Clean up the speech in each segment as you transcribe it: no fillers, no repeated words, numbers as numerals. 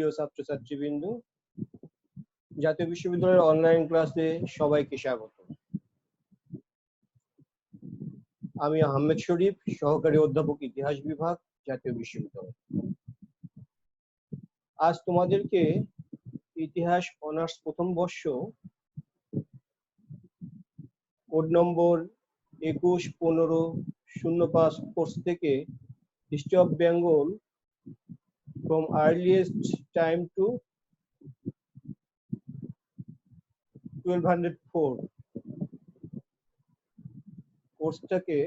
প্রিয় ছাত্রছাত্রীবৃন্দ, জাতীয় বিশ্ববিদ্যালয়ের অনলাইন ক্লাসে সবাইকে স্বাগত। আমি আহমেদ শরীফ, সহকারী অধ্যাপক, ইতিহাস বিভাগ, জাতীয় বিশ্ববিদ্যালয়। আজ তোমাদেরকে ইতিহাস অনার্স প্রথম বর্ষ কোড নম্বর 21-15-05 কোর্স থেকে history of Bengal from earliest time to 1204 কোর্সটাকে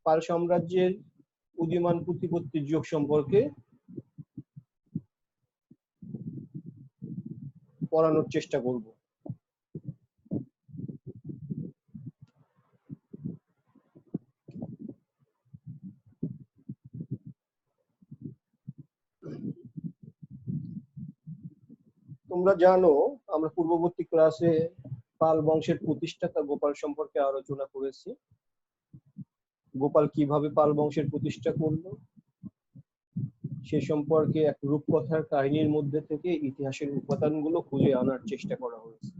পাল সাম্রাজ্যের উদীয়মান প্রতিপত্তির যুগ সম্পর্কে পড়ানোর চেষ্টা করব। তোমরা জানো, আমরা পূর্ববর্তী ক্লাসে পাল বংশের প্রতিষ্ঠাতা গোপাল সম্পর্কে আলোচনা করেছি। গোপাল কিভাবে পাল বংশের প্রতিষ্ঠা করলো সে সম্পর্কে এক রূপকথার কাহিনীর মধ্যে থেকে ইতিহাসের উপাদানগুলো খুঁজে আনার চেষ্টা করা হয়েছে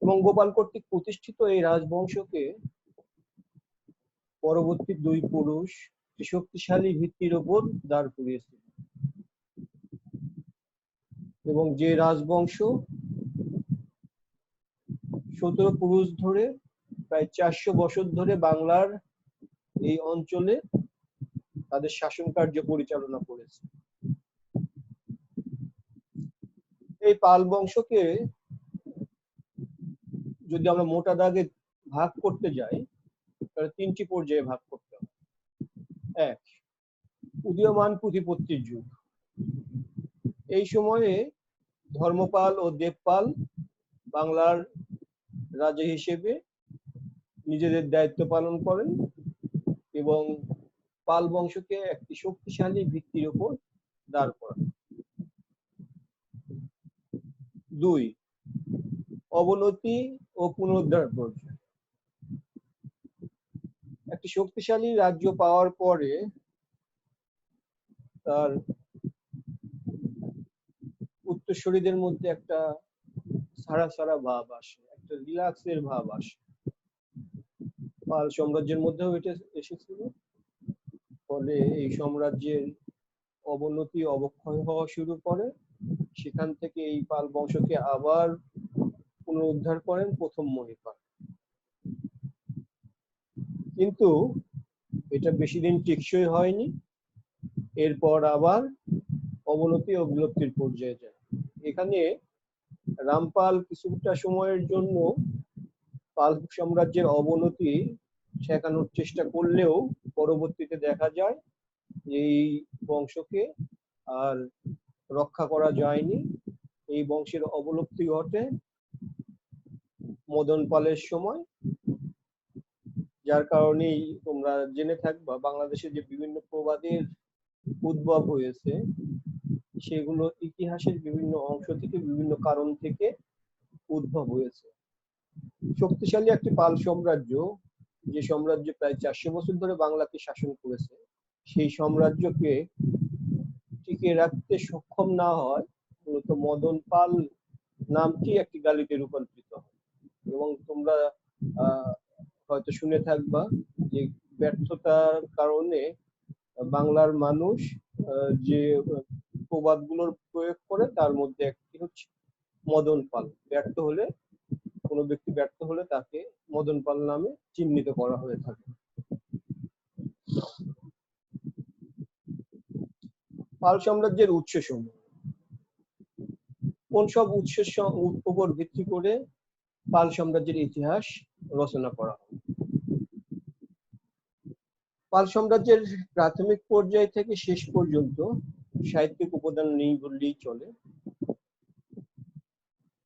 এবং গোপাল কর্তৃক প্রতিষ্ঠিত এই রাজবংশকে পরবর্তী দুই পুরুষ শক্তিশালী ভিত্তির উপর দাঁড় করিয়েছিল এবং যে রাজবংশ 17 পুরুষ ধরে প্রায় 400 বছর ধরে বাংলার এই অঞ্চলে তাদের শাসন কার্য পরিচালনা করেছে। এই পাল বংশকে যদি আমরা মোটা দাগে ভাগ করতে যাই তাহলে 3টি পর্যায়ে ভাগ করতে হবে। 1, উদীয়মান প্রতিপত্তির যুগ। এই সময়ে ধর্মপাল ও দেবপাল বাংলার রাজা হিসেবে নিজেদের দায়িত্ব পালন করেন এবং পাল বংশকে একটি শক্তিশালী ভিত্তির উপর দাঁড় করান। 2, অবনতি ও পুনরুদ্ধার পর্যায়। একটি শক্তিশালী রাজ্য পাওয়ার পরে তার উত্তরসূরিদের মধ্যে একটা সারা সারা ভাব আসে, একটা রিল্যাক্সের ভাব আসে। পাল সাম্রাজ্যের মধ্যেও এটা এসেছিল। ফলে এই সাম্রাজ্যের অবনতি অবক্ষয় হওয়া শুরু করে। সেখান থেকে এই পাল বংশকে আবার পুনরুদ্ধার করেন প্রথম মহীপাল। কিন্তু এটা বেশি দিন টেকসই হয়নি। এরপর আবার অবনতি ও বিলুপ্তির পর্যায়ে যায়। এখানে রামপাল কিছুটা সময়ের জন্য পাল সাম্রাজ্যের অবনতি ঠেকানোর চেষ্টা করলেও পরবর্তীতে দেখা যায় এই বংশকে আর রক্ষা করা যায়নি। এই বংশের অবলুপ্তি ঘটে মদন পালের সময়, যার কারণেই তোমরা জেনে থাকবা বাংলাদেশে যে বিভিন্ন প্রবাদের উদ্ভব হয়েছে সেগুলো ইতিহাসের বিভিন্ন অংশ থেকে বিভিন্ন কারণ থেকে উদ্ভব হয়েছে। শক্তিশালী একটি পাল সাম্রাজ্য, যে সাম্রাজ্য প্রায় 400 বছর ধরে বাংলাকে শাসন করেছে, সেই সাম্রাজ্যকে টিকে রাখতে সক্ষম না হয় মূলত মদন পাল নামটি একটি গালিতে রূপান্তরিত হয়। এবং তোমরা হয়তো শুনে থাকবা যে ব্যর্থতার কারণে বাংলার মানুষ যে প্রবাদগুলোর প্রয়োগ করে তার মধ্যে একটি হচ্ছে মদন পাল। ব্যর্থ হলে, কোনো ব্যক্তি ব্যর্থ হলে তাকে মদন পাল নামে চিহ্নিত করা হয়ে থাকে। পাল সাম্রাজ্যের উৎসসমূহ। কোন সব উৎসের উপর ভিত্তি করে পাল সাম্রাজ্যের ইতিহাস রচনা করা হয়? পাল সাম্রাজ্যের প্রাথমিক পর্যায় থেকে শেষ পর্যন্ত সাহিত্যিক উপাদান নেই বললেই চলে।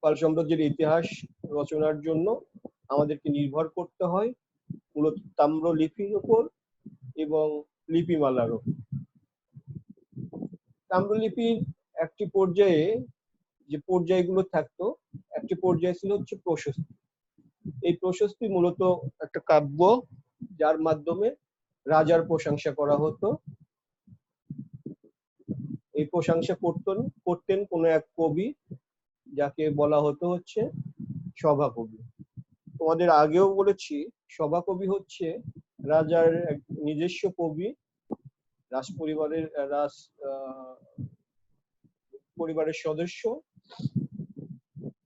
পাল সাম্রাজ্যের ইতিহাস রচনার জন্য আমাদেরকে নির্ভর করতে হয় মূলত তাম্রলিপির উপর এবং লিপিমালার উপর। তাম্রলিপির একটি পর্যায়ে যে পর্যায়গুলো থাকতো, একটি পর্যায় ছিল হচ্ছে প্রশস্তি। এই প্রশস্তি মূলত একটা কাব্য যার মাধ্যমে রাজার প্রশংসা করা হতো। এই প্রশংসা করতেন কোনো এক কবি, যাকে বলা হচ্ছে সভাকবি। তোমাদের আগেও বলেছি, সভাকবি হচ্ছে রাজার নিজস্ব কবি, রাজ পরিবারের সদস্য।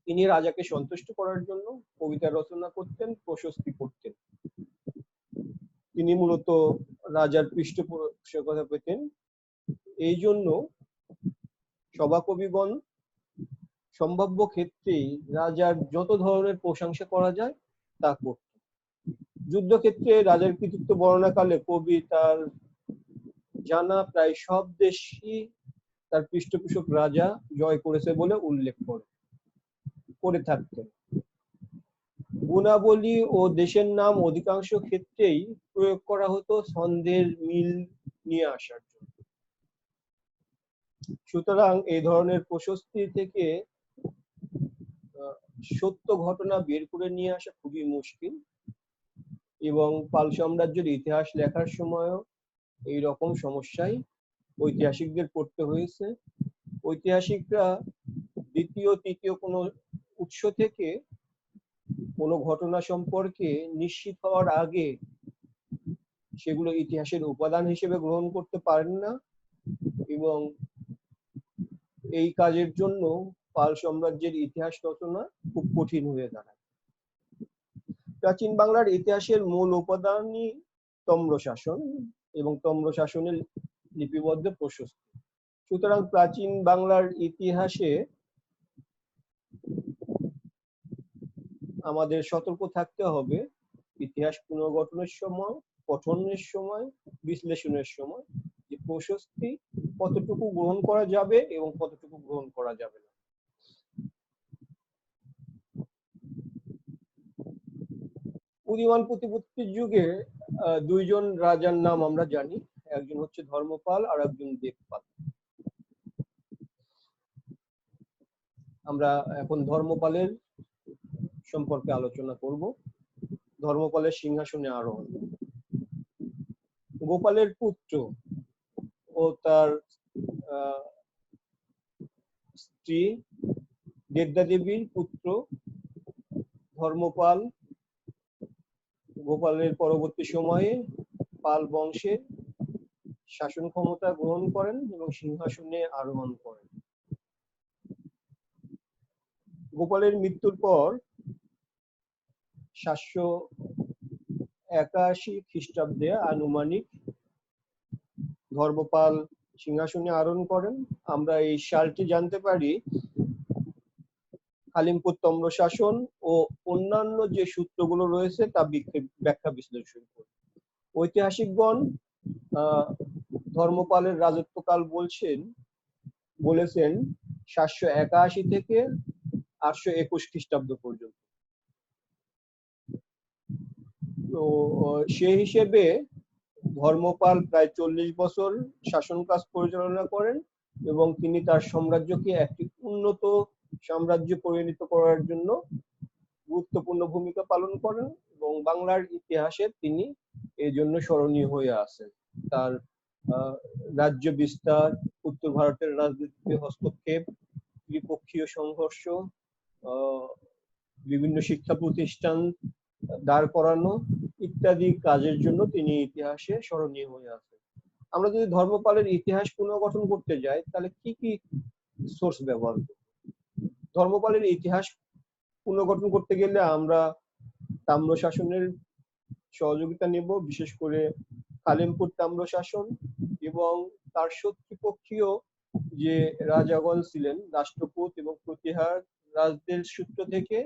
তিনি রাজাকে সন্তুষ্ট করার জন্য কবিতা রচনা করতেন, প্রশস্তি করতেন। তিনি মূলত রাজার পৃষ্ঠপোষকতা পেতেন। এই জন্য সভাকবিগণ সম্ভাব্য ক্ষেত্রেই রাজার যত ধরনের প্রশংসা করা যায় তা করত। যুদ্ধক্ষেত্রে রাজার কৃতিত্ব বর্ণনাকালে কবি তার জানা প্রায় সব দেশই তার পৃষ্ঠপোষক রাজা জয় করেছে বলে উল্লেখ করে থাকতেন। গুণাবলী ও দেশের নাম অধিকাংশ ক্ষেত্রেই প্রয়োগ করা হতো ছন্দের মিল নিয়ে আসার জন্য। সুতরাং এই ধরনের প্রশস্তি থেকে সত্য ঘটনা বের করে নিয়ে আসা খুবই মুশকিল, এবং পাল সাম্রাজ্যের ইতিহাস লেখার সময়ও এই রকম সমস্যায় ঐতিহাসিকদের পড়তে হয়েছে। ঐতিহাসিকরা দ্বিতীয় তৃতীয় কোনো উৎস থেকে কোনো ঘটনা সম্পর্কে নিশ্চিত হওয়ার আগে সেগুলো ইতিহাসের উপাদান হিসেবে গ্রহণ করতে পারেন না, এবং এই কাজের জন্য পাল সাম্রাজ্যের ইতিহাস রচনা খুব কঠিন হয়ে দাঁড়ায়। প্রাচীন বাংলার ইতিহাসের মূল উপাদানই তাম্রশাসন এবং তাম্রশাসনের লিপিবদ্ধ প্রশস্তি। সুতরাং প্রাচীন বাংলার ইতিহাসে আমাদের সতর্ক থাকতে হবে ইতিহাস পুনর্গঠনের সময়, পঠনের সময়, বিশ্লেষণের সময়, যে প্রশস্তি কতটুকু গ্রহণ করা যাবে এবং কতটুকু গ্রহণ করা যাবে না। উদীয়মান প্রতিপত্তির যুগে দুইজন রাজার নাম আমরা জানি, একজন হচ্ছে ধর্মপাল আর একজন দেবপাল। আমরা এখন ধর্মপালের সম্পর্কে আলোচনা করব। ধর্মপালের সিংহাসনে আরোহণ। গোপালের পুত্র ও তার স্ত্রী দেবদা দেবীর পুত্র ধর্মপাল গোপালের পরবর্তী সময়ে পাল বংশের শাসন ক্ষমতা গ্রহণ করেন এবং সিংহাসনে আরোহণ করেন। গোপালের মৃত্যুর পর 781 খ্রিস্টাব্দে আনুমানিক ধর্মপাল সিংহাসনে আরোহণ করেন। আমরা এই সালটি জানতে পারি কালিমপুর তাম্রশাসন ও অন্যান্য যে সূত্রগুলো রয়েছে তা ব্যাখ্যা বিশ্লেষণ করে। ঐতিহাসিকগণ ধর্মপালের রাজত্বকাল বলেছেন 781 থেকে 821 খ্রিস্টাব্দ পর্যন্ত। তো সেই হিসেবে ধর্মপাল প্রায় 40 বছর শাসন কাজ পরিচালনা করেন এবং তিনি তার সাম্রাজ্যকে একটি উন্নত সাম্রাজ্য পরিণত করার জন্য গুরুত্বপূর্ণ ভূমিকা পালন করেন এবং বাংলার ইতিহাসে তিনি এই জন্য স্মরণীয় হয়ে আছেন। তার রাজ্য বিস্তার, উত্তর ভারতের রাজনীতিতে হস্তক্ষেপ, ত্রিপক্ষীয় সংঘর্ষ, বিভিন্ন শিক্ষা প্রতিষ্ঠান দাঁড় করানো ইত্যাদি কাজের জন্য তিনি ইতিহাসে স্মরণীয় হয়ে আছেন। আমরা যদি ধর্মপালের ইতিহাস পুনর্গঠন করতে যাই তাহলে কি কি সোর্স ব্যবহার করব? ধর্মপালের ইতিহাস পুনর্গঠন করতে গেলে আমরা তাম্রশাসনের সহযোগিতা নেব, বিশেষ করে কালিমপুর তাম্রশাসন এবং তার শত্রুপক্ষীয় যে রাজাগণ ছিলেন, রাষ্ট্রকূট এবং প্রতিহার রাজদের সূত্র থেকে,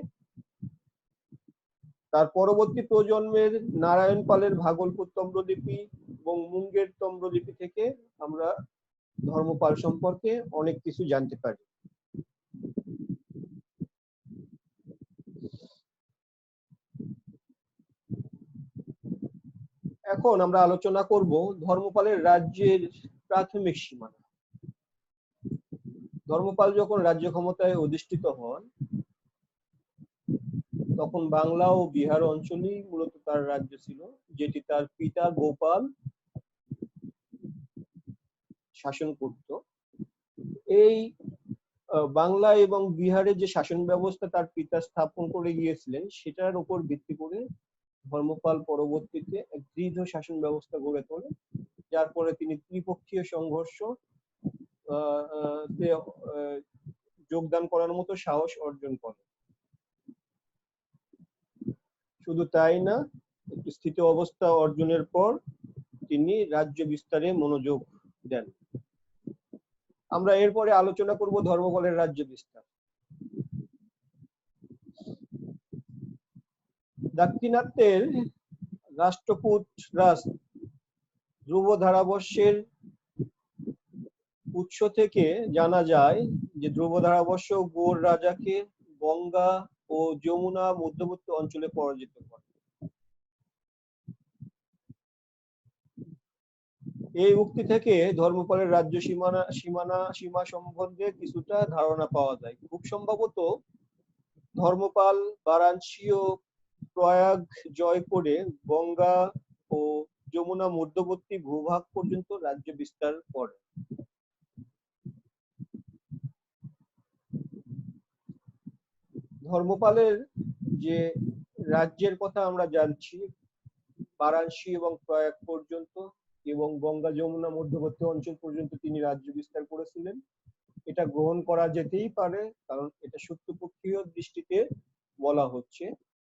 তার পরবর্তী প্রজন্মের নারায়ণ পালের ভাগলপুর তাম্রলিপি এবং মুঙ্গের তাম্রলিপি থেকে আমরা ধর্মপাল সম্পর্কে অনেক কিছু জানতে পারি। এখন আমরা আলোচনা করব ধর্মপালের রাজ্যের প্রাথমিক সীমানা। ধর্মপাল যখন রাজ্য ক্ষমতায় অধিষ্ঠিত হন তখন বাংলা ও বিহার অঞ্চলই মূলত তার রাজ্য ছিল, যেটি তার পিতা গোপাল শাসন করত। এই বাংলা এবং বিহারে যে শাসন ব্যবস্থা তার পিতা স্থাপন করে গিয়েছিলেন সেটার উপর ভিত্তি করে ধর্মপাল পরবর্তীতে এক দৃঢ় শাসন ব্যবস্থা গড়ে তোলেন, যার পরে তিনি ত্রিপক্ষীয় সংঘর্ষ তে যোগদান করার মতো সাহস অর্জন করেন। শুধু তাই না, একটু স্থিতি অবস্থা অর্জনের পর তিনি রাজ্য বিস্তারে মনোযোগ দেন। আমরা এরপরে আলোচনা করব ধর্মপালের রাজ্য বিস্তার। দাক্ষিণাত্যের রাষ্ট্রকূট রাজ ধ্রুব ধারাবর্ষের উৎস থেকে জানা যায় যে ধ্রুব ধারাবর্ষ গৌড় রাজাকে গঙ্গা ও যমুনা মধ্যবর্তী অঞ্চলে পরাজিত করে। এই উক্তি থেকে ধর্মপালের রাজ্য সীমা সম্বন্ধে কিছুটা ধারণা পাওয়া যায়। খুব সম্ভবত ধর্মপাল বারাণসী ও প্রয়াগ জয় করে গঙ্গা ও যমুনা মধ্যবর্তী ভূভাগ পর্যন্ত রাজ্য বিস্তার করেন। ধর্মপালের যে রাজ্যের কথা আমরা জানছি, বারাণসী এবং প্রয়াগ পর্যন্ত এবং গঙ্গা যমুনা মধ্যবর্তী অঞ্চল পর্যন্ত তিনি রাজ্য বিস্তার করেছিলেন। এটা গ্রহণ করা যেতেই পারে, কারণ এটা সত্যপক্ষীয় দৃষ্টিতে বলা হচ্ছে।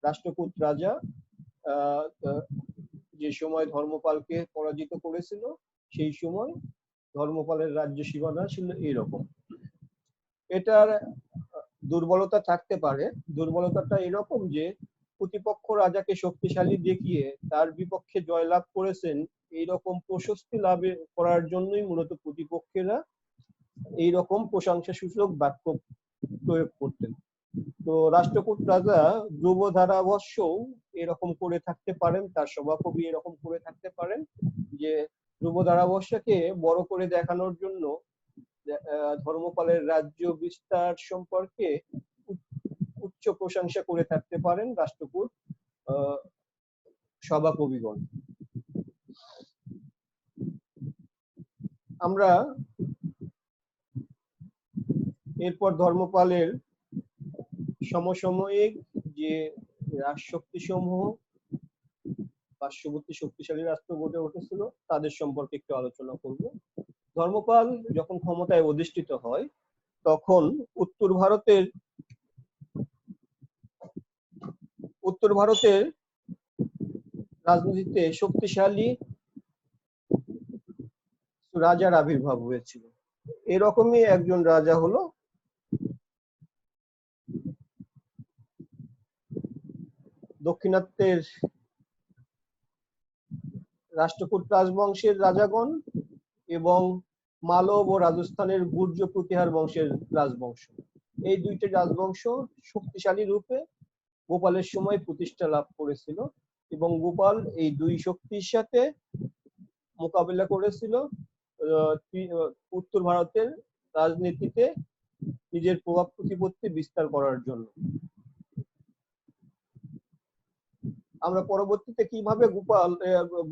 রাষ্ট্রকূট রাজা যে সময় ধর্মপালকে পরাজিত করেছিল সেই সময় ধর্মপালের রাজ্য সীমানা ছিল এইরকম। এটার দুর্বলতা থাকতে পারে। দুর্বলতাটা এরকম যে প্রতিপক্ষ রাজাকে শক্তিশালী দেখিয়ে তার বিপক্ষে জয়লাভ করেছেন, এইরকম প্রশস্তি লাভ করার জন্যই মূলত প্রতিপক্ষেরা এইরকম প্রশংসা সূচক বাক্য প্রয়োগ করতেন। তো রাষ্ট্রকূট রাজা ধ্রুব ধারাবর্ষ এরকম করে থাকতে পারেন, তার সভাকবি এরকম করে থাকতে পারেন যে ধ্রুব ধারাবর্ষকে বড় করে দেখানোর জন্য ধর্মপালের রাজ্য বিস্তার সম্পর্কে উচ্চ প্রশংসা করে থাকতে পারেন রাষ্ট্রকূট সভাকবিগণ। আমরা এরপর ধর্মপালের সমসাময়িক যে রাজশক্তি সমূহ পার্শ্ববর্তী শক্তিশালী রাষ্ট্র গড়ে উঠেছিল তাদের সম্পর্কে একটু আলোচনা করব। ধর্মপাল যখন ক্ষমতায় অধিষ্ঠিত হয় তখন উত্তর ভারতের রাজনীতিতে শক্তিশালী রাজার আবির্ভাব হয়েছিল। এরকমই একজন রাজা হলো দক্ষিণাত্যের রাষ্ট্রকূট রাজবংশের রাজাগণ এবং মালব ও রাজস্থানের গুর্জ প্রতিহার বংশের রাজবংশ। এই দুইটি রাজবংশ শক্তিশালী রূপে গোপালের সময় প্রতিষ্ঠা লাভ করেছিল এবং গোপাল এই দুই শক্তির সাথে মোকাবিলা করেছিল উত্তর ভারতের রাজনীতিতে নিজের প্রভাব প্রতিপত্তি বিস্তার করার জন্য। আমরা পরবর্তীতে কিভাবে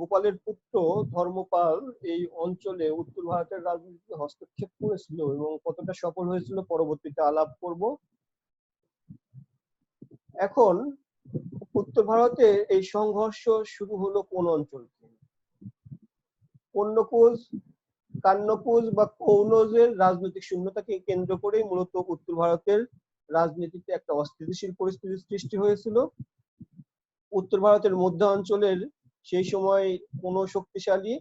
গোপালের পুত্র ধর্মপাল এই অঞ্চলে উত্তর ভারতের রাজনীতিতে হস্তক্ষেপ করেছিল এবং কতটা সফল হয়েছিল পরবর্তীতে আলাপ করব। এখন উত্তর ভারতে এই সংঘর্ষ শুরু হলো কোন অঞ্চল থেকে? কান্যকুজ বা কৌনজের রাজনৈতিক শূন্যতাকে কেন্দ্র করেই মূলত উত্তর ভারতের রাজনীতিতে একটা অস্থিতিশীল পরিস্থিতির সৃষ্টি হয়েছিল। উত্তর ভারতের মধ্য অঞ্চলের সেই সময় কোনো শক্তিশালী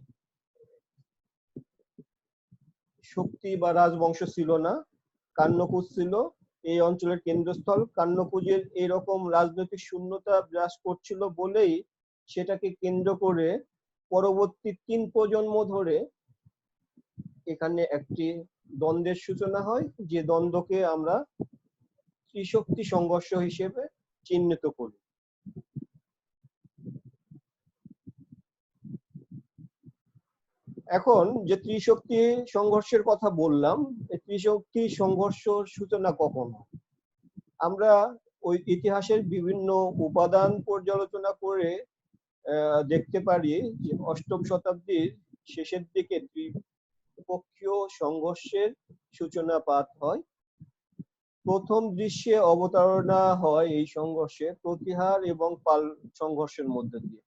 শক্তি বা রাজবংশ ছিল না। কান্যকুজ ছিল এই অঞ্চলের কেন্দ্রস্থল। কান্যকুজের এইরকম রাজনৈতিক শূন্যতা বিরাজ করছিল বলেই সেটাকে কেন্দ্র করে পরবর্তী 3 প্রজন্ম ধরে এখানে একটি দ্বন্দ্বের সূচনা হয়, যে দ্বন্দ্বকে আমরা ত্রিশক্তি সংঘর্ষ হিসেবে চিহ্নিত করি। এখন যে ত্রিশক্তি সংঘর্ষের কথা বললাম, এই ত্রিশক্তি সংঘর্ষ সূচনা কখন? আমরা ওই ইতিহাসের বিভিন্ন উপাদান পর্যালোচনা করে দেখতে পারি যে 8ম শতাব্দীর শেষের দিকে পক্ষীয় সংঘর্ষের সূচনাপাত হয়। প্রথম দৃশ্যে অবতারণা হয় এই সংঘর্ষে প্রতিহার এবং পাল সংঘর্ষের মধ্যে দিয়ে।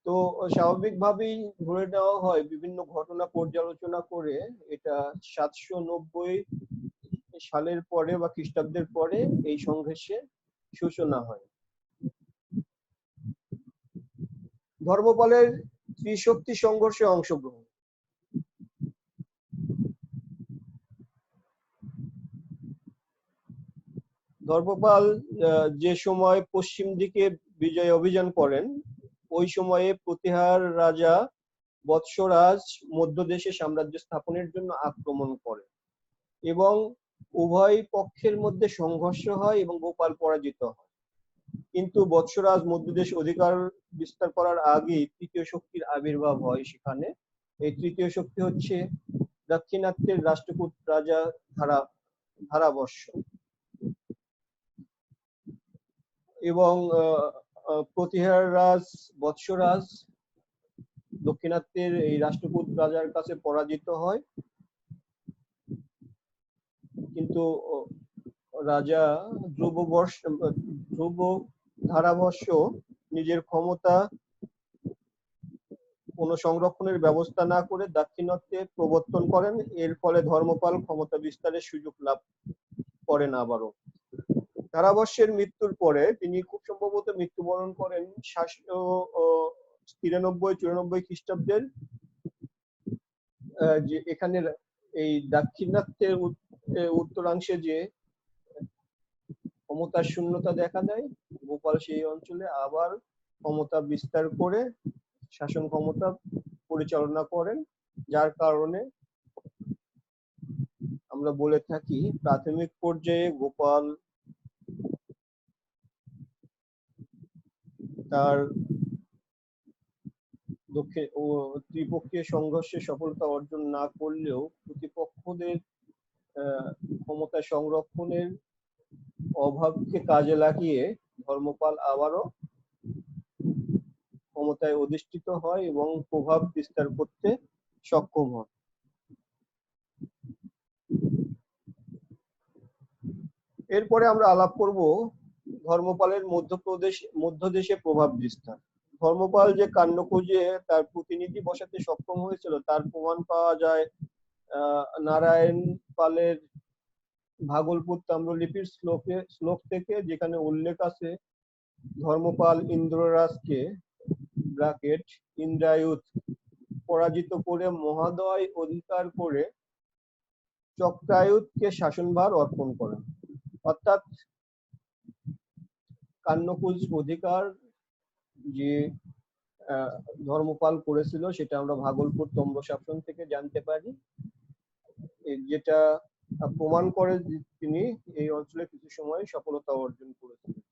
তো স্বাভাবিকভাবেই ধরে নেওয়া হয় বিভিন্ন ঘটনা পর্যালোচনা করে এটা 790 সালের পরে বা খ্রিস্টাব্দের পরে এই সংঘর্ষের সূচনা হয়। ধর্মপালের ত্রিশক্তি সংঘর্ষে অংশগ্রহণ। ধর্মপাল যে সময় পশ্চিম দিকে বিজয় অভিযান করেন ওই সময়ে প্রতিহার রাজা বৎসরাজ মধ্যদেশে সাম্রাজ্য স্থাপনের জন্য আক্রমণ করে এবং উভয় পক্ষের মধ্যে সংঘর্ষ হয় এবং গোপাল পরাজিত হয়। কিন্তু বৎসরাজ মধ্যদেশ অধিকার বিস্তার করার আগেই তৃতীয় শক্তির আবির্ভাব হয় সেখানে। এই তৃতীয় শক্তি হচ্ছে দাক্ষিণাত্যের রাষ্ট্রকূট রাজা ধারাবর্ষ এবং প্রতিহার রাজ বৎসরাজ দক্ষিণাত্যের এই রাষ্ট্রকূট রাজার কাছে পরাজিত হয়। কিন্তু রাজা ধ্রুব ধারাবর্ষ নিজের ক্ষমতা কোনো সংরক্ষণের ব্যবস্থা না করে দাক্ষিণাত্যে প্রবর্তন করেন। এর ফলে ধর্মপাল ক্ষমতা বিস্তারের সুযোগ লাভ করেন আবারও। ধারাবর্ষের মৃত্যুর পরে তিনি খুব সম্ভবত মৃত্যুবরণ করেন 793-94 খ্রিস্টাব্দের। যে এখানে এই দাক্ষিণাত্যের উত্তরাংশে যে ক্ষমতার শূন্যতা দেখা দেয় গোপাল সেই অঞ্চলে আবার ক্ষমতা বিস্তার করে শাসন ক্ষমতা পরিচালনা করেন, যার কারণে আমরা বলে থাকি প্রাথমিক পর্যায়ে গোপাল তার ত্রিপক্ষীয় সংঘর্ষে সফলতা অর্জন না করলেও প্রতিপক্ষদের ক্ষমতা সংরক্ষণের অভাবকে কাজে লাগিয়ে ধর্মপাল আবারও ক্ষমতায় অধিষ্ঠিত হয় এবং প্রভাব বিস্তার করতে সক্ষম হয়। এরপরে আমরা আলাপ করব ধর্মপালের মধ্যদেশে প্রভাব বিস্তার। ধর্মপাল যে কান্যকুজে তার প্রতিনিধি বসাতে সক্ষম হয়েছিল তার প্রমাণ পাওয়া যায় নারায়ণ পালের ভাগলপুর তাম্রলিপির শ্লোক থেকে, যেখানে উল্লেখ আছে ধর্মপাল ইন্দ্ররাজকে ব্র্যাকেট ইন্দ্রায়ুধ পরাজিত করে মহাদয় অধিকার করে চক্রায়ুধকে শাসনভার অর্পণ করেন। অর্থাৎ কান্যকুজ অধিকার যে ধর্মপাল করেছিল সেটা আমরা ভাগলপুর তাম্রশাসন থেকে জানতে পারি, যেটা প্রমাণ করে তিনি এই অঞ্চলে কিছু সময় সফলতা অর্জন করেছিলেন।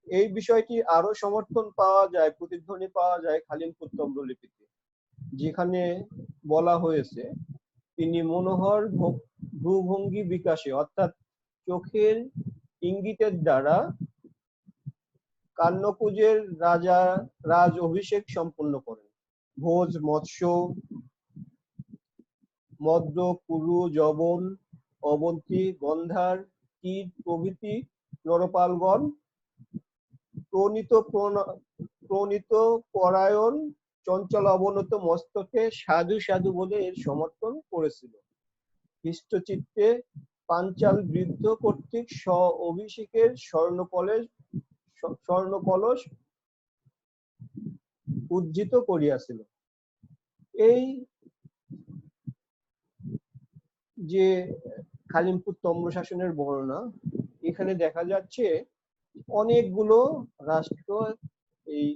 এই বিষয়টি আরো সমর্থন পাওয়া যায়, প্রতিধ্বনি পাওয়া যায় খালিমপুর তাম্রলিপিতে, যেখানে বলা হয়েছে তিনি মনোহর ভ্রুভঙ্গি বিকাশে অর্থাৎ চোখের ইঙ্গিতের দ্বারা কান্যকুজের রাজ অভিষেক সম্পন্ন করেন। ভোজ, মৎস্য, মদ্র, কুরু, যবন, অবন্তী, গন্ধার, কীট প্রভৃতি নরপালগণ প্রণীত পরায়ণ চঞ্চল অবনত মস্তকে সাধু সাধু বলে এর সমর্থন করেছিল। হৃষ্টচিত্তে পাঞ্চাল বৃদ্ধ কর্তৃক স্ব অভিষেকের স্বর্ণকলস উজ্জিত করিয়াছিল। এই যে খালিমপুর তাম্রশাসনের বর্ণনা, এখানে দেখা যাচ্ছে অনেকগুলো রাষ্ট্র এই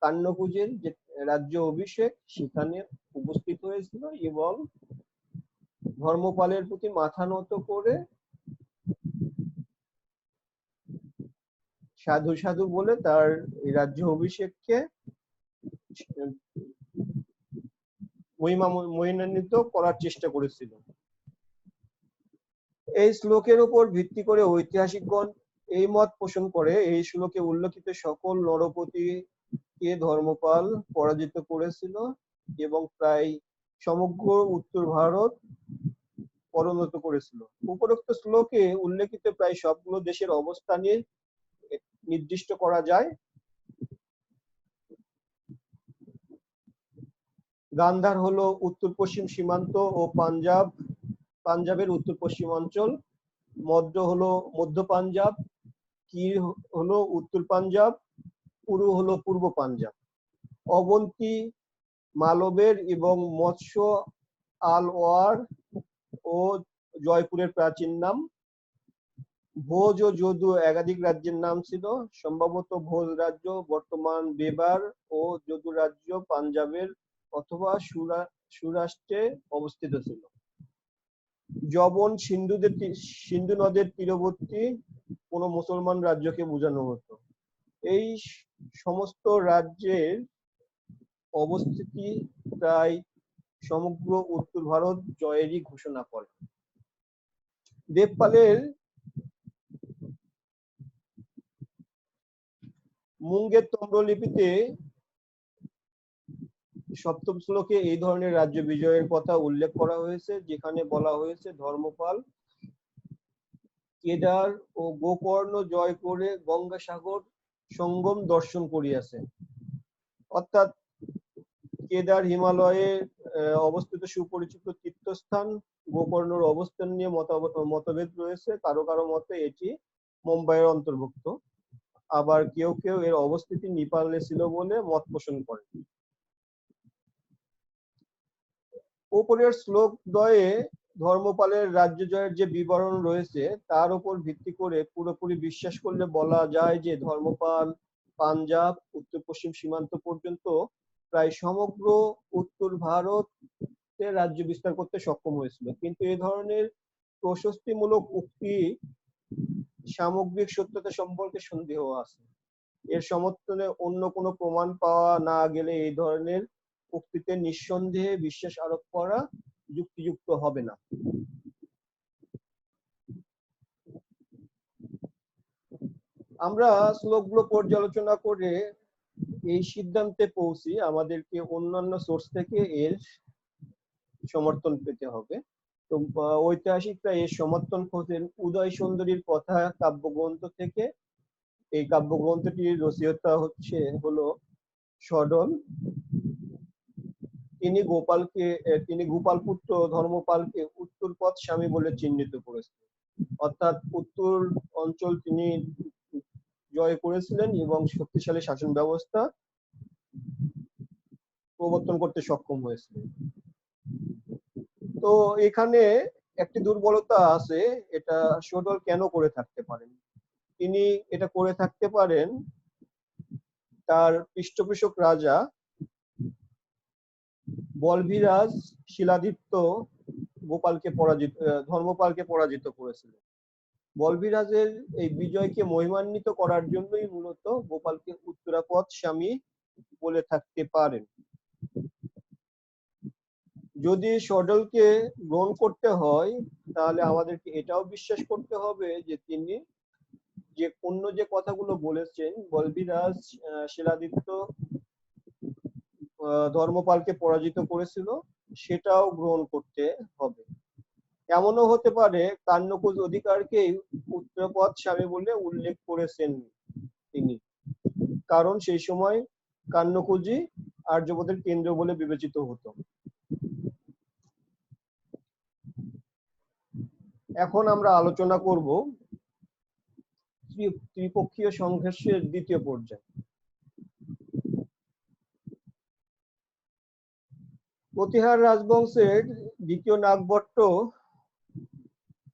কান্যকুজের যে রাজ্য অভিষেক সেখানে উপস্থিত হয়েছিল এবং ধর্মপালের প্রতি মাথা নত করে সাধু সাধু বলে তার এই রাজ্য অভিষেককে মহিমান্বিত করার চেষ্টা করেছিল। এই শ্লোকের উপর ভিত্তি করে ঐতিহাসিকগণ এই মত পোষণ করে এই শ্লোকে উল্লেখিত সকল নরপতিকে ধর্মপাল পরাজিত করেছিল এবং প্রায় সমগ্র উত্তর ভারত পরিণত করেছিল। উপরোক্ত শ্লোকে উল্লেখিত প্রায় সবগুলো দেশের অবস্থানই নির্দিষ্ট করা যায়। গান্ধার হলো উত্তর পশ্চিম সীমান্ত ও পাঞ্জাবের উত্তর পশ্চিমাঞ্চল। মধ্য হলো মধ্য পাঞ্জাব, কির হলো উত্তর পাঞ্জাব, পুরু হলো পূর্ব পাঞ্জাব। অবন্তী মালবের এবং মৎস্য আলওয়ার ও জয়পুরের প্রাচীন নাম। ভোজ ও যদু একাধিক রাজ্যের নাম ছিল। সম্ভবত ভোজ রাজ্য বর্তমান বেবার ও যদু রাজ্য পাঞ্জাবের অথবা সৌরাষ্ট্রে অবস্থিত ছিল। যবন সিন্ধু নদের তীরবর্তী কোন মুসলমান রাজ্যকে বোঝানো হতো। এই সমস্ত রাজ্যের অবস্থিতি প্রায় সমগ্র উত্তর ভারত জয়েরই ঘোষণা করে। দেবপালের মুঙ্গের তাম্রলিপিতে সপ্তম শ্লোকে এই ধরনের রাজ্য বিজয়ের কথা উল্লেখ করা হয়েছে, যেখানে বলা হয়েছে ধর্মপাল কেদার ও গোকর্ণ জয় করে গঙ্গাসাগর সঙ্গম দর্শন করিয়াছে। অর্থাৎ কেদার হিমালয়ে অবস্থিত সুপরিচিত তীর্থস্থান। গোকর্ণর অবস্থান নিয়ে মতভেদ রয়েছে। কারো কারো মতে এটি মুম্বাইয়ের অন্তর্ভুক্ত, আবার কেউ কেউ এর অবস্থিতি নেপালে ছিল বলে মত পোষণ করেন। উপরের শ্লোক দ্বয়ে ধর্মপালের রাজ্য জয়ের যে বিবরণ রয়েছে তার উপর ভিত্তি করে পুরোপুরি বিশ্বাস করলে বলা যায় যে ধর্মপাল পাঞ্জাব উত্তর পশ্চিম সীমান্ত পর্যন্ত প্রায় সমগ্র উত্তর ভারতে রাজ্য বিস্তার করতে সক্ষম হয়েছিল। কিন্তু এই ধরনের প্রশস্তিমূলক উক্তি সামগ্রিক সত্যতা সম্পর্কে সন্দেহ আছে। এর সমর্থনে অন্য কোনো প্রমাণ পাওয়া না গেলে এই ধরনের উক্তিতে নিঃসন্দেহে বিশ্বাস আরোপ করা যুক্তিযুক্ত হবে না। আমরা শ্লোকগুলো পর্যালোচনা করে এই সিদ্ধান্তে পৌঁছি আমাদেরকে অন্যান্য সোর্স থেকে এর সমর্থন পেতে হবে। তো ঐতিহাসিকরা এর সমর্থন খোঁজেন উদয় সুন্দরীর কথা কাব্যগ্রন্থ থেকে। এই কাব্যগ্রন্থটির রচয়িতা হলো সডল। তিনি গোপালপুত্র ধর্মপালকে উত্তরপথ স্বামী বলে চিহ্নিত করেছেন। অর্থাৎ উত্তর অঞ্চল তিনি জয় করেছিলেন এবং শক্তিশালী শাসন ব্যবস্থা প্রবর্তন করতে সক্ষম হয়েছিলেন। তো এখানে একটি দুর্বলতা আছে, এটা সডল কেন করে থাকতে পারেন? তিনি এটা করে থাকতে পারেন তার পৃষ্ঠপোষক রাজা বলভিরাজ শিলাদিত্য ধর্মপালকে পরাজিত করেছিলেন। বলভিরাজের এই বিজয়কে মহিমান্বিত করার জন্যই মূলত গোপালকে উত্তরাপথ স্বামী বলে থাকতে পারেন। যদি সডলকে গ্রহণ করতে হয় তাহলে আমাদেরকে এটাও বিশ্বাস করতে হবে যে তিনি যে অন্য যে কথাগুলো বলেছেন বলভিরাজ শিলাদিত্য ধর্মপালকে পরাজিত করেছিল সেটাও গ্রহণ করতে হবে। এমনও হতে পারে কান্যকুজ অধিকারকেই উত্তরপথ স্বামী বলে উল্লেখ করেছেন তিনি, কারণ সেই সময় কান্যকুজি আর্যপদের কেন্দ্র বলে বিবেচিত হতো। এখন আমরা আলোচনা করব ত্রিপক্ষীয় সংঘর্ষের দ্বিতীয় পর্যায়। প্রতিহার রাজবংশের দ্বিতীয় নাগভট্ট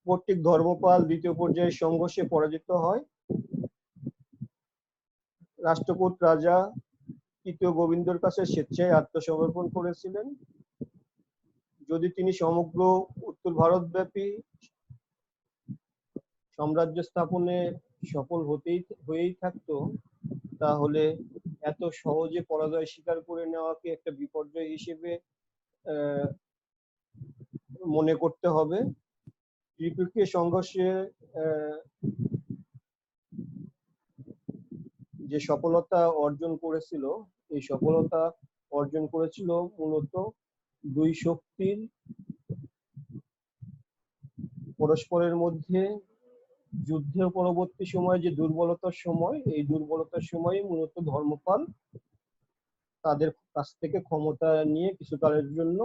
কর্তৃক ধর্মপাল দ্বিতীয় পর্যায়ের সংঘর্ষে পরাজিত হয়। রাষ্ট্রকূট রাজা তৃতীয় গোবিন্দর কাছে স্বেচ্ছায় আত্মসমর্পণ করেছিলেন। যদি তিনি সমগ্র উত্তর ভারতব্যাপী সাম্রাজ্য স্থাপনে সফল হয়েই থাকতো তাহলে এত সহজে পরাজয় স্বীকার করে নেওয়াকে একটা বিপর্যয় হিসেবে মনে করতে হবে। ত্রিপক্ষীয় সংঘর্ষে যে সফলতা অর্জন করেছিল এই সফলতা অর্জন করেছিল মূলত দুই শক্তির পরস্পরের মধ্যে যুদ্ধের পরবর্তী সময় যে দুর্বলতার সময়, এই দুর্বলতার সময় মূলত ধর্মপাল তাদের কাছ থেকে ক্ষমতা নিয়ে কিছুকালের জন্য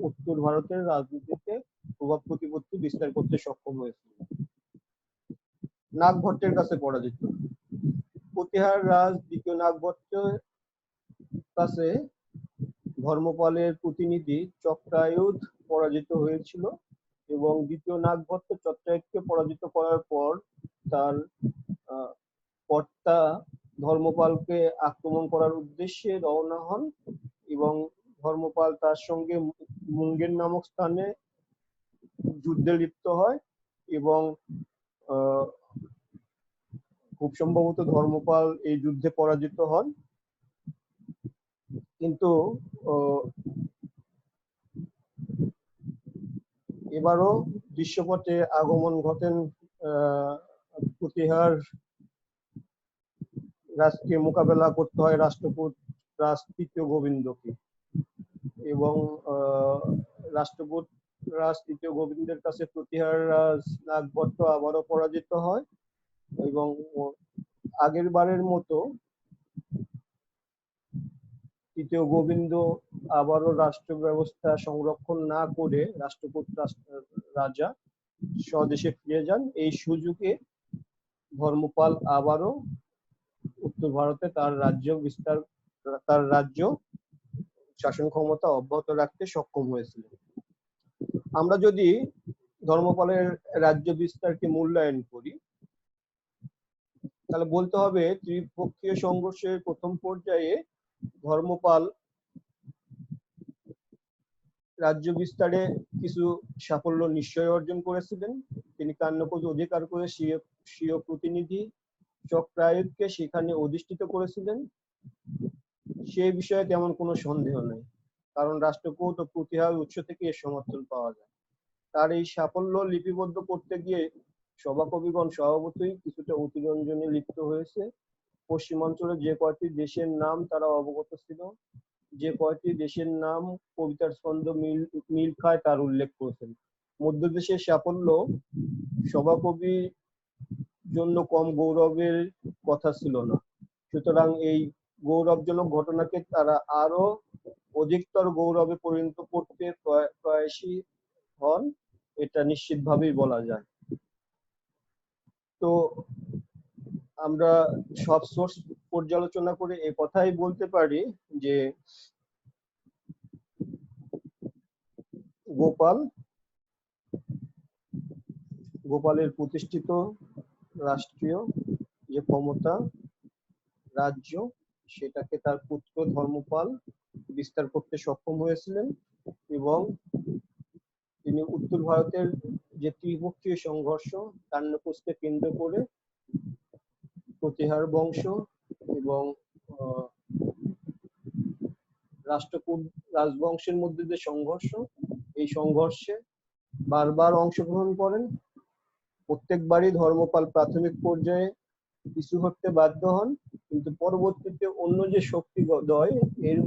উত্তর ভারতের রাজনীতিতে প্রভাব প্রতিপত্তি বিস্তার করতে সক্ষম হয়েছিল। নাগভট্টের কাছে পরাজিত। প্রতিহার রাজ দ্বিতীয় নাগভট্টের কাছে ধর্মপালের প্রতিনিধি চক্রায়ুধ পরাজিত হয়েছিল এবং দ্বিতীয় নাগভট্ট চক্রায়ুধকে পরাজিত করার পর তার কর্তা ধর্মপালকে আক্রমণ করার উদ্দেশ্যে রওনা হন এবং ধর্মপাল তার সঙ্গে মুঙ্গের নামক স্থানে যুদ্ধে লিপ্ত হয় এবং খুব সম্ভবত ধর্মপাল এই যুদ্ধে পরাজিত হন। কিন্তু এবারও দৃশ্যপটে আগমন ঘটেন প্রতিহার রাজকে মোকাবেলা করতে হয় রাষ্ট্রকূট রাজ তৃতীয় গোবিন্দকে এবং রাষ্ট্রকূট রাজ তৃতীয় গোবিন্দের কাছে প্রতিহার রাজ নাগভট্ট আবারও পরাজিত হয় এবং আগের বারের মতো তৃতীয় গোবিন্দ আবারও রাষ্ট্র ব্যবস্থা সংরক্ষণ না করে রাষ্ট্রকূট রাজা স্বদেশে ফিরে যান। এই সুযোগে ধর্মপাল আবারও উত্তর ভারতে তার রাজ্য শাসন ক্ষমতা অব্যাহত রাখতে সক্ষম হয়েছিল। আমরা যদি ধর্মপালের রাজ্য বিস্তারকে মূল্যায়ন করি তাহলে বলতে হবে ত্রিপক্ষীয় সংঘর্ষের প্রথম পর্যায়ে ধর্মপাল রাজ্য বিস্তারে কিছু সাফল্য নিশ্চয় অর্জন করেছিলেন। তিনি কান্যকুজ অধিকার করে স্বীয় প্রতিনিধি চক্রায়ুধকে সেখানে অধিষ্ঠিত করেছিলেন, সে বিষয়ে তেমন কোনো সন্দেহ নেই, কারণ রাষ্ট্রকূট ও প্রতিহার উৎস থেকে এর সমর্থন পাওয়া যায়। তার এই সাফল্য লিপিবদ্ধ করতে গিয়ে সভাকবিগণ স্বভাবতই কিছুটা অতিরঞ্জনে লিপ্ত হয়েছে। পশ্চিমাঞ্চলে যে কয়টি দেশের নাম তারা অবগত ছিল, যে কয়টি দেশের নাম কবিতার ছন্দ মিল খায় তার উল্লেখ করেছেন। মধ্যদেশের সাফল্য সভাকবির জন্য কম গৌরবের কথা ছিল না, সুতরাং এই গৌরবজনক ঘটনাকে তারা আরো অধিকতর গৌরবে পরিণত করতে প্রয়াসী হন, এটা নিশ্চিতভাবেই বলা যায়। তো আমরা সব সোর্স পর্যালোচনা করে এ কথাই বলতে পারি যে গোপালের প্রতিষ্ঠিত রাষ্ট্রীয় যে ক্ষমতা রাজ্য, সেটাকে তার পুত্র ধর্মপাল বিস্তার করতে সক্ষম হয়েছিলেন এবং তিনি উত্তর ভারতের যে ত্রিপক্ষীয় সংঘর্ষ কান্যকুজকে কেন্দ্র করে প্রতিহার বংশ এবং রাষ্ট্রকূট রাজবংশের মধ্যে যে সংঘর্ষ, এই সংঘর্ষে বারবার অংশগ্রহণ করেন। প্রত্যেকবারই ধর্মপাল প্রাথমিক পর্যায়ে পিছু হটতে বাধ্য হন, কিন্তু পরবর্তীতে অন্য যে শক্তিদ্বয় এর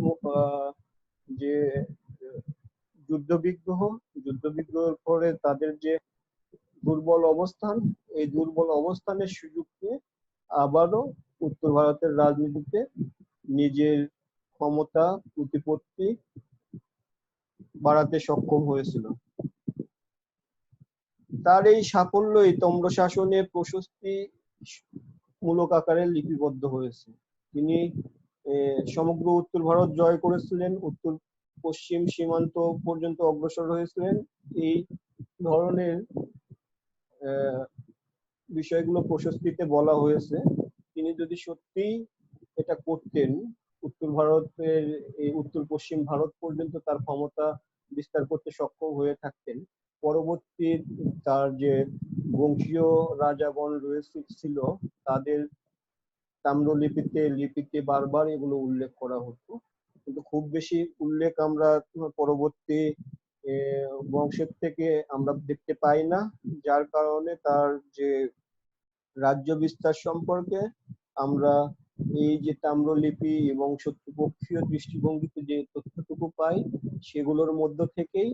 যে যুদ্ধবিগ্রহের পরে তাদের যে দুর্বল অবস্থান, এই দুর্বল অবস্থানের সুযোগ নিয়ে আবারও উত্তর ভারতের রাজনীতিতে নিজের ক্ষমতা প্রতিপত্তি বাড়াতে সক্ষম হয়েছিল। তার এই সাফল্যই তাম্রশাসনে প্রশস্তি মূলক আকারে লিপিবদ্ধ হয়েছে। তিনি সমগ্র উত্তর ভারত জয় করেছিলেন, উত্তর পশ্চিম সীমান্ত পর্যন্ত অগ্রসর হয়েছিলেন। এই ধরনের বিষয়গুলো প্রশস্তিতে বলা হয়েছে। তিনি যদি সত্যিই এটা করতেন, উত্তর ভারতের এই উত্তর পশ্চিম ভারত পর্যন্ত তার ক্ষমতা বিস্তার করতে সক্ষম হয়ে থাকতেন, পরবর্তী তার যে বংশীয় রাজাগণ ছিল তাদের লিপিতে বারবার এগুলো উল্লেখ করা হতো, কিন্তু খুব বেশি উল্লেখ আমরা পরবর্তী বংশের থেকে আমরা দেখতে পাই না, যার কারণে তার যে রাজ্য বিস্তার সম্পর্কে আমরা এই যে তাম্রলিপি এবং শত্রুপক্ষীয় দৃষ্টিভঙ্গিতে যে তথ্যটুকু পাই সেগুলোর মধ্য থেকেই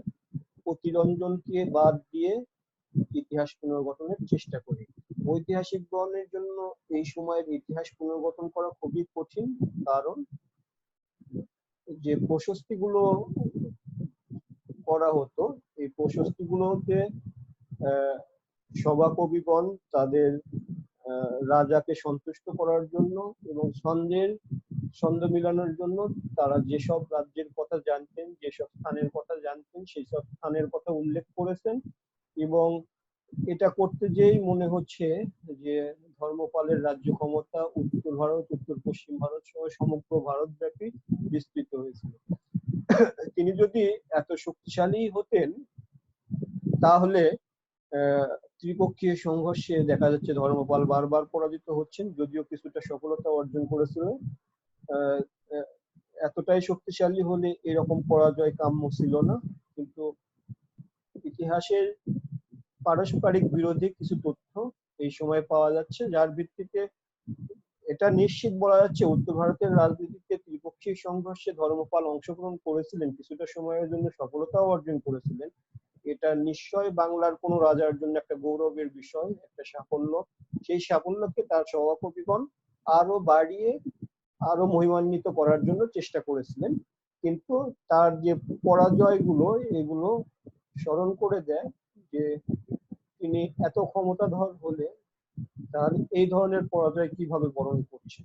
অতিরঞ্জনকে বাদ দিয়ে ইতিহাস পুনর্গঠনের চেষ্টা করি। ঐতিহাসিকগণের জন্য এই সময়ের ইতিহাস পুনর্গঠন করা খুবই কঠিন, কারণ যে প্রশস্তিগুলো করা হতো এই প্রশস্তিগুলোতে সভাকবিগণ তাদের রাজাকে সন্তুষ্ট করার জন্য এবং ছন্দ মিলানোর জন্য তারা যেসব রাজ্যের কথা জানতেন, যেসব স্থানের কথা জানতেন, সেই সব স্থানের কথা উল্লেখ করেছেন। এবং এটা করতে যেই মনে হচ্ছে যে ধর্মপালের রাজ্য ক্ষমতা উত্তর ভারত, উত্তর পশ্চিম ভারত সহ সমগ্র ভারতব্যাপী বিস্তৃত হয়েছিল। তিনি যদি এত শক্তিশালী হতেন তাহলে ত্রিপক্ষীয় সংঘর্ষে দেখা যাচ্ছে ধর্মপাল বারবার পরাজিত হচ্ছেন, যদিও কিছুটা সফলতা অর্জন করেছিল। এতটাই শক্তিশালী হলে এরকম পরাজয় কাম্য ছিল না। কিন্তু ইতিহাসের পারস্পরিক বিরোধী কিছু তথ্য এই সময় পাওয়া যাচ্ছে, যার ভিত্তিতে এটা নিশ্চিত বলা যাচ্ছে উত্তর ভারতের রাজনীতিতে ত্রিপক্ষীয় সংঘর্ষে ধর্মপাল অংশগ্রহণ করেছিলেন, কিছুটা সময়ের জন্য সফলতাও অর্জন করেছিলেন। এটা নিশ্চয় বাংলার কোনো রাজার জন্য একটা গৌরবের বিষয়, একটা সাফল্য। সেই সাফল্যকে তার সভাকবিগণ আরো বাড়িয়ে আরো মহিমান্বিত করার জন্য চেষ্টা করেছিলেন। কিন্তু তার যে পরাজয়গুলো এগুলো স্মরণ করে দেয় যে তিনি এত ক্ষমতাধর হলে তার এই ধরনের পরাজয় কিভাবে বরণ করছে।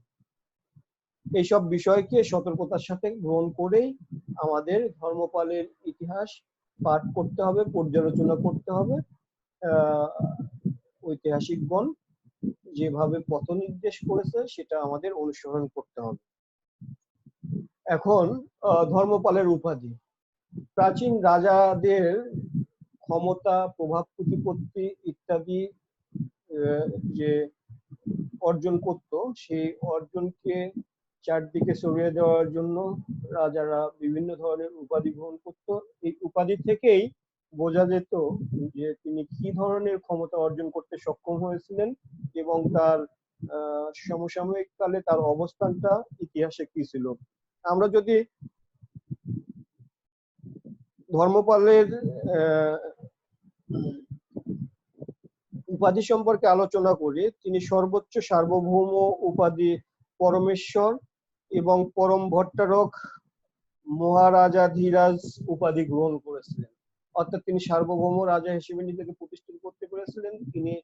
এইসব বিষয়কে সতর্কতার সাথে গ্রহণ করেই আমাদের ধর্মপালের ইতিহাস পাঠ করতে হবে, পর্যালোচনা করতে হবে। ঐতিহাসিকগণ যেভাবে পথ নির্দেশ করেছে সেটা আমাদের অনুসরণ করতে হবে। এখন ধর্মপালের উপাধি। প্রাচীন রাজাদের ক্ষমতা, প্রভাব প্রতিপত্তি ইত্যাদি যে অর্জন করত, সেই অর্জনকে চারদিকে ছড়িয়ে দেওয়ার জন্য রাজারা বিভিন্ন ধরনের উপাধি গ্রহণ করত। এই উপাধি থেকেই বোঝা যেত যে তিনি কি ধরনের ক্ষমতা অর্জন করতে সক্ষম হয়েছিলেন এবং তার সমসাময়িক কালে তার অবস্থানটা ইতিহাসে কি ছিল। আমরা যদি ধর্মপালের উপাধি সম্পর্কে আলোচনা করি, তিনি সর্বোচ্চ সার্বভৌম উপাধি পরমেশ্বর এবং পরম ভট্টারক মহারাজাধিরাজ উপাধি গ্রহণ করেছিলেন। অর্থাৎ তিনি সার্বভৌম রাজা হিসেবে নিজেকে প্রতিষ্ঠিত করতে পেরেছিলেন। তিনি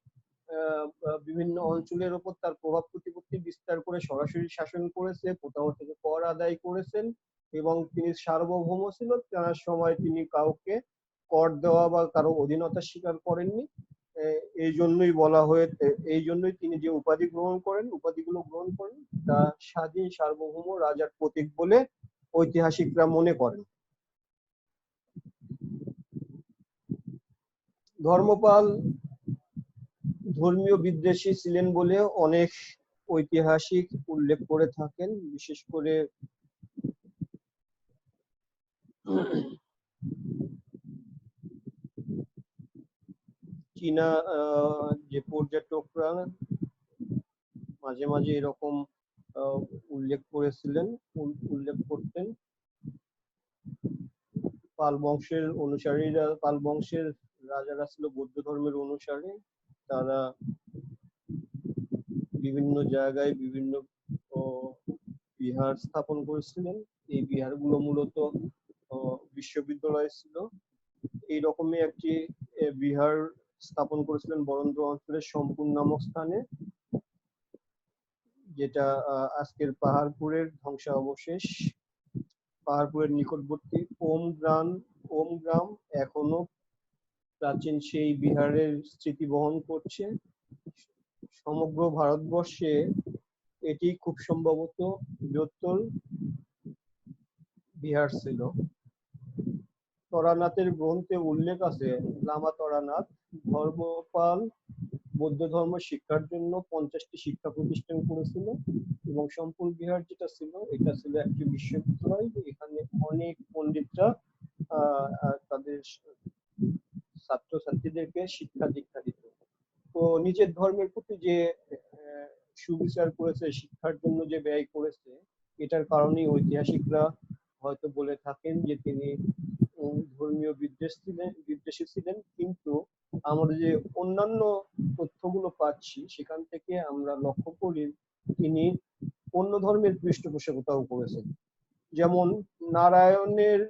বিভিন্ন অঞ্চলের উপর তার প্রভাব প্রতিপত্তি বিস্তার করে সরাসরি শাসন করেছে, কোথাও থেকে কর আদায় করেছেন এবং তিনি সার্বভৌম ছিল। তার সময় তিনি কাউকে কর দেওয়া বা কারো অধীনতা স্বীকার করেননি। এই জন্যই বলা হয়ে এই জন্যই তিনি যে উপাধিগুলো গ্রহণ করেন তা স্বাধীন সার্বভৌম রাজার প্রতীক বলে ঐতিহাসিকরা মনে করেন। ধর্মপাল ধর্মীয় বিদ্বেষী ছিলেন বলে অনেক ঐতিহাসিক উল্লেখ করে থাকেন। বিশেষ করে চীনা যে পর্যটকরা মাঝে মাঝে এরকম উল্লেখ করতেন। পাল বংশের রাজারা ছিল বৌদ্ধ ধর্মের অনুসারী। তারা বিভিন্ন জায়গায় বিভিন্ন বিহার স্থাপন করেছিলেন। এই বিহারগুলো মূলত বিশ্ববিদ্যালয় ছিল। এইরকমই একটি বিহার স্থাপন করেছিলেন বরেন্দ্র অঞ্চলের সোমপুর নামক স্থানে, যেটা আজকের পাহাড়পুরের ধ্বংসাবশেষ। পাহাড়পুরের নিকটবর্তী ওম গ্রাম এখনো প্রাচীন সেই বিহারের স্মৃতি বহন করছে। সমগ্র ভারতবর্ষে এটি খুব সম্ভবত বৃহত্তর বিহার ছিল। তরানাথের গ্রন্থে উল্লেখ আছে, লামা তরানাথ ধর্মপাল বৌদ্ধ ধর্ম শিক্ষার জন্য 50টি শিক্ষা প্রতিষ্ঠান করেছিল এবং সম্পূর্ণ বিহার যেটা ছিল এটা ছিল একটি বিশ্ববিদ্যালয়। এখানে অনেক পণ্ডিতরা তাদের ছাত্রছাত্রীদেরকে শিক্ষা দীক্ষা দিত। তো নিজের ধর্মের প্রতি যে সুবিচার করেছে, শিক্ষার জন্য যে ব্যয় করেছে, এটার কারণেই ঐতিহাসিকরা হয়তো বলে থাকেন যে তিনি ধর্মীয় বিদ্বেষী ছিলেন। কিন্তু আমরা যে অন্যান্য তথ্যগুলো পাচ্ছি সেখান থেকে আমরা লক্ষ্য করি তিনি অন্য ধর্মের পৃষ্ঠপোষকতাও করেছেন। যেমন নারায়ণের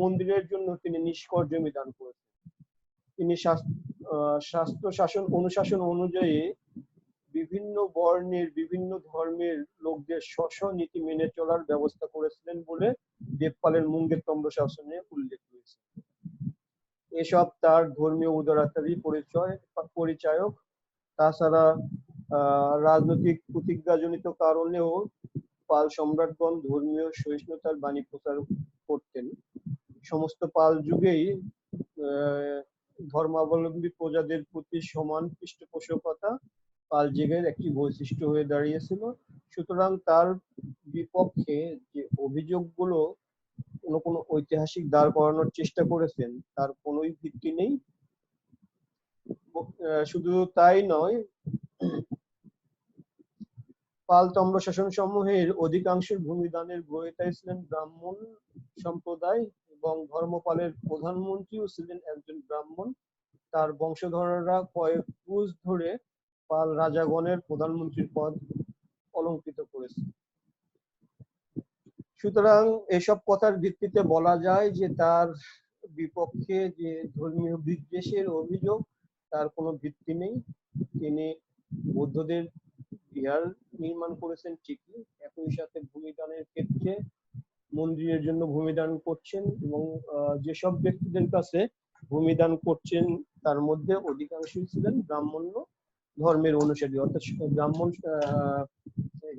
মন্দিরের জন্য তিনি নিষ্কর জমি দান করেছেন। তিনি শাস্ত্র শাসন অনুশাসন অনুযায়ী বিভিন্ন বর্ণের বিভিন্ন ধর্মের লোকদের স্ব নীতি মেনে চলার ব্যবস্থা করেছিলেন বলে দেবপালের মুঙ্গের তাম্রশাসনে উল্লেখ রয়েছে। এসব তার ধর্মীয় উদারতারই পরিচায়ক। তাছাড়া রাজনৈতিক প্রতিজ্ঞাজনিত কারণেও পাল সম্রাটগণ ধর্মীয় সহিষ্ণুতার বাণী প্রচার করতেন। সমস্ত পাল যুগেই ধর্মাবলম্বী প্রজাদের প্রতি সমান পৃষ্ঠপোষকতা পাল যুগের একটি বৈশিষ্ট্য হয়ে দাঁড়িয়েছিল। সুতরাং তার বিপক্ষে যে অভিযোগগুলো কোনো ঐতিহাসিক দাঁড় করানোর চেষ্টা করেছেন তার কোনোই ভিত্তি নেই। শুধু তাই নয়, পাল তাম্রশাসন সমূহের অধিকাংশের ভূমিদানের গ্রহীতাই ছিলেন ব্রাহ্মণ সম্প্রদায় এবং ধর্মপালের প্রধানমন্ত্রীও ছিলেন একজন ব্রাহ্মণ। তার বংশধররা কয়েক ক্রুশ ধরে পাল রাজাগণের প্রধানমন্ত্রীর পদ অলঙ্কৃত করেছে। সুতরাং এসব কথার ভিত্তিতে বলা যায় যে তার বিপক্ষে যে ধর্মীয় বিদ্বেষের অভিযোগ তার কোনো ভিত্তি নেই। তিনি বৌদ্ধদের বিহার নির্মাণ করেছেন ঠিকই, একই সাথে ভূমিদানের ক্ষেত্রে মন্দিরের জন্য ভূমিদান করছেন এবং যেসব ব্যক্তিদের কাছে ভূমিদান করছেন তার মধ্যে অধিকাংশই ছিলেন ব্রাহ্মণ্য ধর্মের অনুসারী, অর্থাৎ ব্রাহ্মণ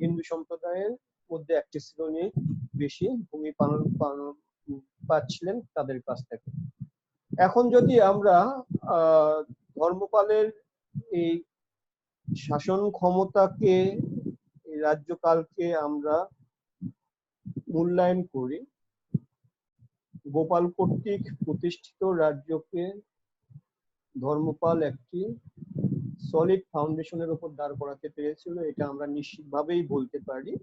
হিন্দু সম্প্রদায়ের মধ্যে একটি শ্রেণী বেশি ভূমি পাচ্ছিলেন তাদের কাছ থেকে। এখন যদি আমরা ধর্মপালের এই শাসন ক্ষমতাকে রাজ্যকালকে আমরা মূল্যায়ন করি, গোপাল কর্তৃক প্রতিষ্ঠিত রাজ্যকে ধর্মপাল একটি সলিড ফাউন্ডেশনের উপর দাঁড় করাতে পেরেছিল, এটা আমরা নিশ্চিতভাবেই বলতে পারি।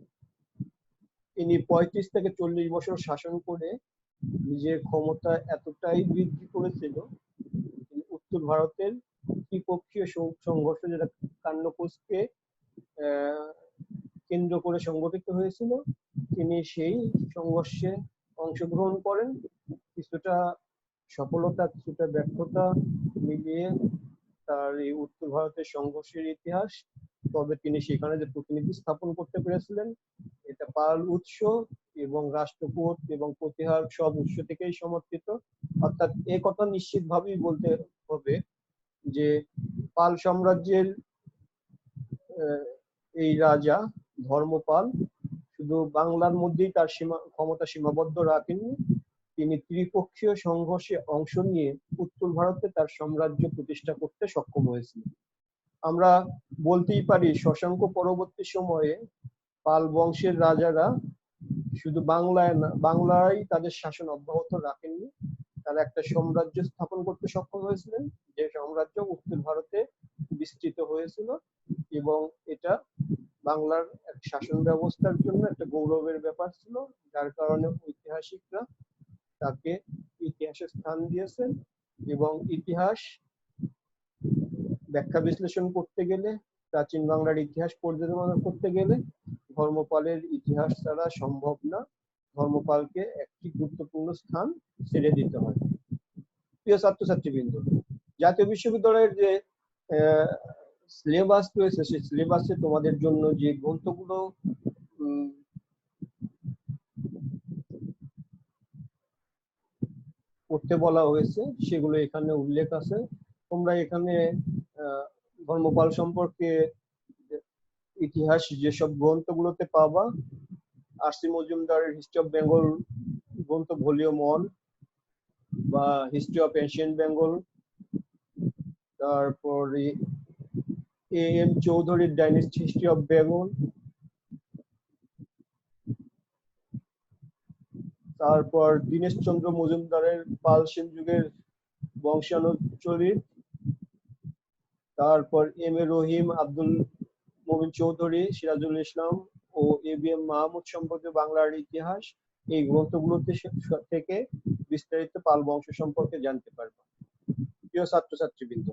তিনি 35 থেকে 40 বছর শাসন করে নিজের ক্ষমতা এতটাই বৃদ্ধি করেছিল, উত্তর ভারতের ত্রিপক্ষীয় সংঘর্ষ যেটা কান্যকুশকে কেন্দ্র করে সংগঠিত হয়েছিল, তিনি সেই সংঘর্ষে অংশগ্রহণ করেন। কিছুটা সফলতা কিছুটা ব্যর্থতা মিলিয়ে তার এই উত্তর ভারতের সংঘর্ষের ইতিহাস। তবে তিনি সেখানে যে প্রতিনিধি স্থাপন করতে পেরেছিলেন এটা পাল উৎস এবং রাষ্ট্রকূট এবং প্রতিহার সব উৎস থেকেই সমর্থিত। অর্থাৎ এ কথা নিশ্চিতভাবেই বলতে হবে যে পাল সাম্রাজ্যের এই রাজা ধর্মপাল শুধু বাংলার মধ্যেই তার ক্ষমতা সীমাবদ্ধ রাখেননি, তিনি ত্রিপক্ষীয় সংঘর্ষে অংশ নিয়ে উত্তর ভারতে তার সাম্রাজ্য প্রতিষ্ঠা করতে সক্ষম হয়েছিলেন। আমরা বলতেই পারি শশাঙ্ক পরবর্তী সময়ে পাল বংশের রাজারা শুধু বাংলায় তাদের শাসন অব্যাহত রাখেননি, তারা একটা সাম্রাজ্য স্থাপন করতে সক্ষম হয়েছিলেন যে সাম্রাজ্য উত্তর ভারতে বিস্তৃত হয়েছিল এবং এটা বাংলার এক শাসন ব্যবস্থার জন্য একটা গৌরবের ব্যাপার ছিল, যার কারণে ঐতিহাসিকরা তাকে ইতিহাসে স্থান দিয়েছেন। এবং ইতিহাস ব্যাখ্যা বিশ্লেষণ করতে গেলে, প্রাচীন বাংলার ইতিহাস পর্যালোচনা করতে গেলে ধর্মপালের ইতিহাস ছাড়া সম্ভব না, ধর্মপালকে একটি গুরুত্বপূর্ণ স্থান ছেড়ে দিতে হয়। প্রিয় ছাত্রছাত্রীবৃন্দ, জাতীয় বিশ্ববিদ্যালয়ের যে সিলেবাস রয়েছে সেই সিলেবাসে তোমাদের জন্য যে গ্রন্থগুলো পড়তে বলা হয়েছে সেগুলো এখানে উল্লেখ আছে। তোমরা এখানে ধর্মপাল সম্পর্কে ইতিহাস যেসব গ্রন্থগুলোতে পাবা, আর.সি. মজুমদারের হিস্ট্রি অফ বেঙ্গল গ্রন্থ ভলিউম 1 বা হিস্ট্রি অফ এনশিয়েন্ট বেঙ্গল, তারপর এ.এম. চৌধুরীর ডাইনেস্টি হিস্ট্রি অফ বেঙ্গল, তারপর দীনেশ চন্দ্র মজুমদারের পাল সেন যুগের বংশানুচরিত, তারপর এম.এ. রহিম আব্দুল মমিন চৌধুরী, সিরাজুল ইসলাম ও এবিএম মাহমুদ সম্পর্কে বাংলার ইতিহাস এই গ্রন্থগুলোতে থেকে বিস্তারিত পাল বংশ সম্পর্কে জানতে পারবে। প্রিয় ছাত্রছাত্রীবৃন্দ,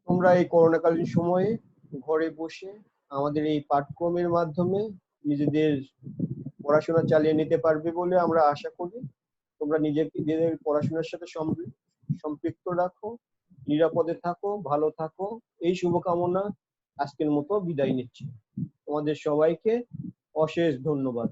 তোমরা এই করোনাকালীন সময়ে ঘরে বসে আমাদের এই পাঠক্রমের মাধ্যমে নিজেদের পড়াশোনা চালিয়ে নিতে পারবে বলে আমরা আশা করি। তোমরা নিজেদের পড়াশোনার সাথে সম্পৃক্ত রাখো, নিরাপদে থাকো, ভালো থাকো, এই শুভকামনা আজকের মতো বিদায় নিচ্ছি। তোমাদের সবাইকে অশেষ ধন্যবাদ।